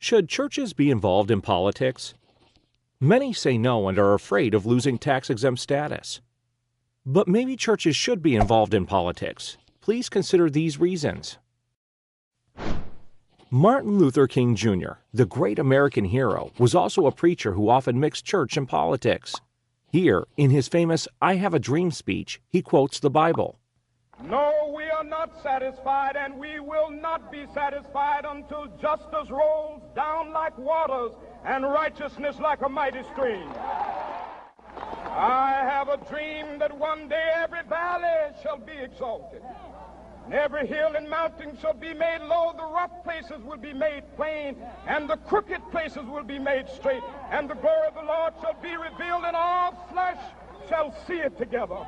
Should churches be involved in politics? Many say no and are afraid of losing tax-exempt status. But maybe churches should be involved in politics. Please consider these reasons. Martin Luther King Jr., the great American hero, was also a preacher who often mixed church and politics. Here, in his famous "I Have a Dream" speech, he quotes the Bible. No, we are not satisfied, and we will not be satisfied until justice rolls down like waters and righteousness like a mighty stream. I have a dream that one day every valley shall be exalted, and every hill and mountain shall be made low, the rough places will be made plain, and the crooked places will be made straight, and the glory of the Lord shall be revealed, and all flesh shall see it together.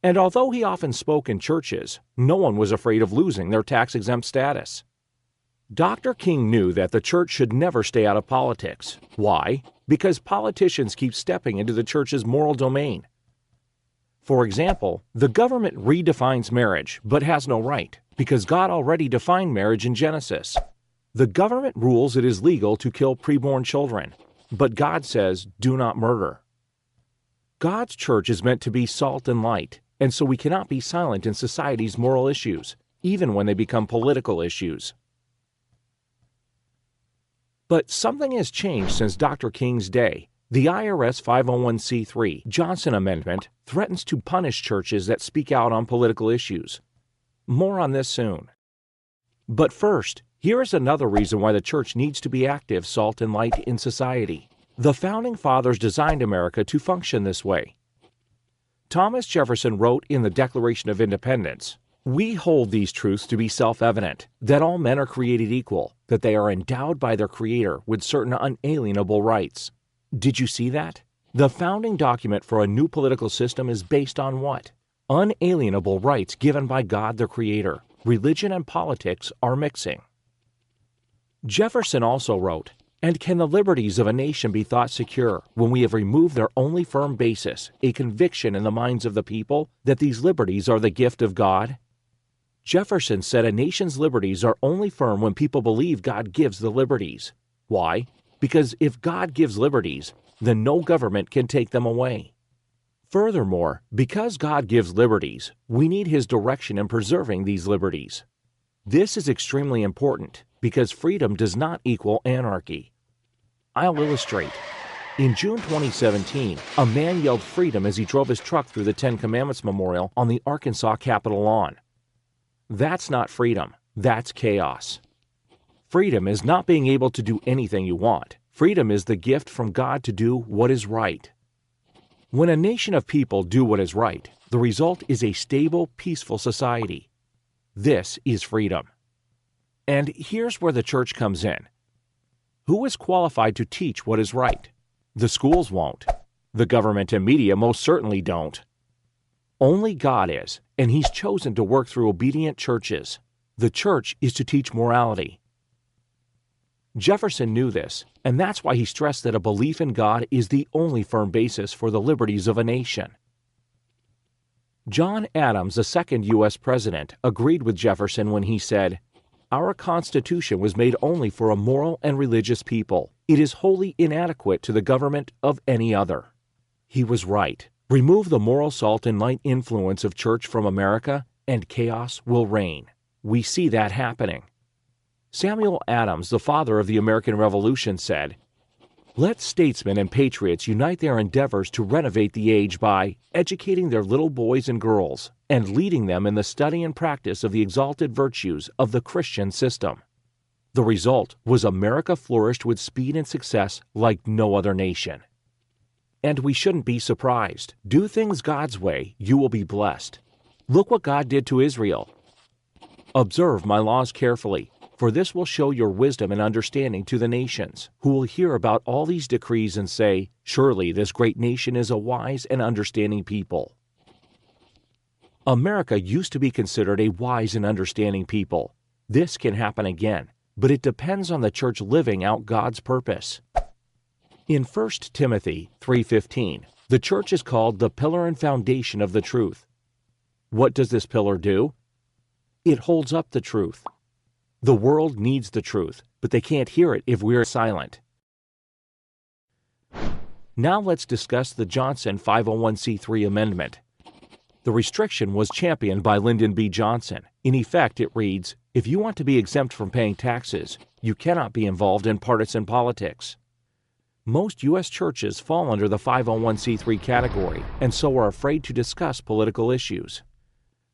And although he often spoke in churches, no one was afraid of losing their tax-exempt status. Dr. King knew that the church should never stay out of politics. Why? Because politicians keep stepping into the church's moral domain. For example, the government redefines marriage but has no right, because God already defined marriage in Genesis. The government rules it is legal to kill preborn children, but God says, do not murder. God's church is meant to be salt and light, and so we cannot be silent in society's moral issues, even when they become political issues. But something has changed since Dr. King's day. The IRS 501c3 Johnson Amendment threatens to punish churches that speak out on political issues. More on this soon. But first, here is another reason why the church needs to be active salt and light in society. The Founding Fathers designed America to function this way. Thomas Jefferson wrote in the Declaration of Independence, "We hold these truths to be self-evident, that all men are created equal, that they are endowed by their Creator with certain unalienable rights." Did you see that? The founding document for a new political system is based on what? Unalienable rights given by God the Creator. Religion and politics are mixing. Jefferson also wrote, "And can the liberties of a nation be thought secure when we have removed their only firm basis, a conviction in the minds of the people that these liberties are the gift of God?" Jefferson said a nation's liberties are only firm when people believe God gives the liberties. Why? Because if God gives liberties, then no government can take them away. Furthermore, because God gives liberties, we need His direction in preserving these liberties. This is extremely important because freedom does not equal anarchy. I'll illustrate. In June 2017, a man yelled freedom as he drove his truck through the Ten Commandments Memorial on the Arkansas Capitol lawn. That's not freedom, that's chaos. Freedom is not being able to do anything you want. Freedom is the gift from God to do what is right. When a nation of people do what is right, the result is a stable, peaceful society. This is freedom. And here's where the church comes in. Who is qualified to teach what is right? The schools won't. The government and media most certainly don't. Only God is, and He's chosen to work through obedient churches. The church is to teach morality. Jefferson knew this, and that's why he stressed that a belief in God is the only firm basis for the liberties of a nation. John Adams, the second U.S. president, agreed with Jefferson when he said, "Our Constitution was made only for a moral and religious people. It is wholly inadequate to the government of any other." He was right. Remove the moral salt and light influence of church from America, and chaos will reign. We see that happening. Samuel Adams, the father of the American Revolution, said, "Let statesmen and patriots unite their endeavors to renovate the age by educating their little boys and girls and leading them in the study and practice of the exalted virtues of the Christian system." The result was America flourished with speed and success like no other nation. And we shouldn't be surprised. Do things God's way, you will be blessed. Look what God did to Israel. "Observe my laws carefully, for this will show your wisdom and understanding to the nations, who will hear about all these decrees and say, 'Surely this great nation is a wise and understanding people.'" America used to be considered a wise and understanding people. This can happen again, but it depends on the church living out God's purpose. In 1 Timothy 3:15, the church is called the pillar and foundation of the truth. What does this pillar do? It holds up the truth. The world needs the truth, but they can't hear it if we're silent. Now let's discuss the Johnson 501c3 amendment. The restriction was championed by Lyndon B. Johnson. In effect, it reads, if you want to be exempt from paying taxes, you cannot be involved in partisan politics. Most U.S. churches fall under the 501c3 category and so are afraid to discuss political issues.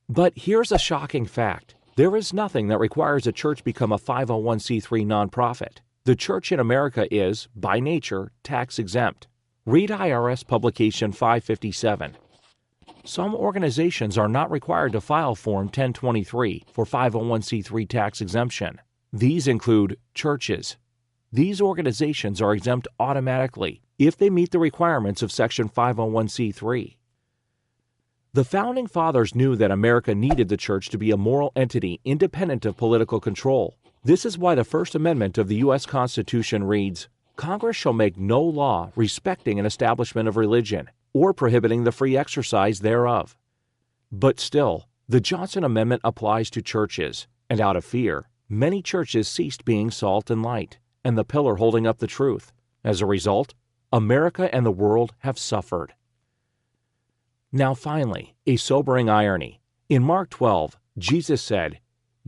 But here's a shocking fact. There is nothing that requires a church become a 501c3 nonprofit. The church in America is, by nature, tax exempt. Read IRS Publication 557. Some organizations are not required to file Form 1023 for 501c3 tax exemption. These include churches. These organizations are exempt automatically if they meet the requirements of Section 501c3. The Founding Fathers knew that America needed the church to be a moral entity independent of political control. This is why the First Amendment of the U.S. Constitution reads, Congress shall make no law respecting an establishment of religion or prohibiting the free exercise thereof. But still, the Johnson Amendment applies to churches, and out of fear, many churches ceased being salt and light, and the pillar holding up the truth. As a result, America and the world have suffered. Now finally, a sobering irony. In Mark 12, Jesus said,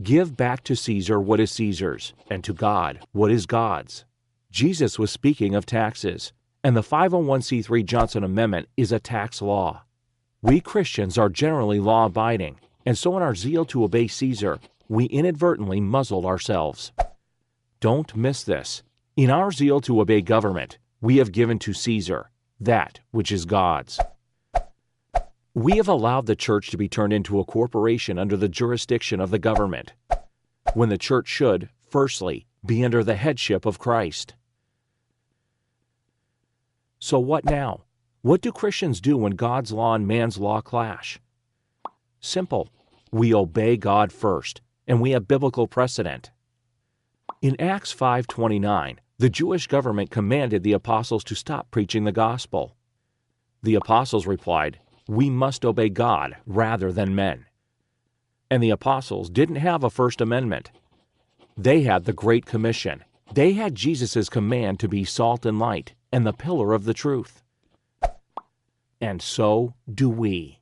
Give back to Caesar what is Caesar's, and to God what is God's. Jesus was speaking of taxes, and the 501c3 Johnson Amendment is a tax law. We Christians are generally law-abiding, and so in our zeal to obey Caesar, we inadvertently muzzled ourselves. Don't miss this. In our zeal to obey government, we have given to Caesar that which is God's. We have allowed the church to be turned into a corporation under the jurisdiction of the government, when the church should, firstly, be under the headship of Christ. So what now? What do Christians do when God's law and man's law clash? Simple. We obey God first, and we have biblical precedent. In Acts 5:29, the Jewish government commanded the apostles to stop preaching the gospel. The apostles replied, We must obey God rather than men. And the apostles didn't have a First Amendment. They had the Great Commission. They had Jesus' command to be salt and light and the pillar of the truth. And so do we.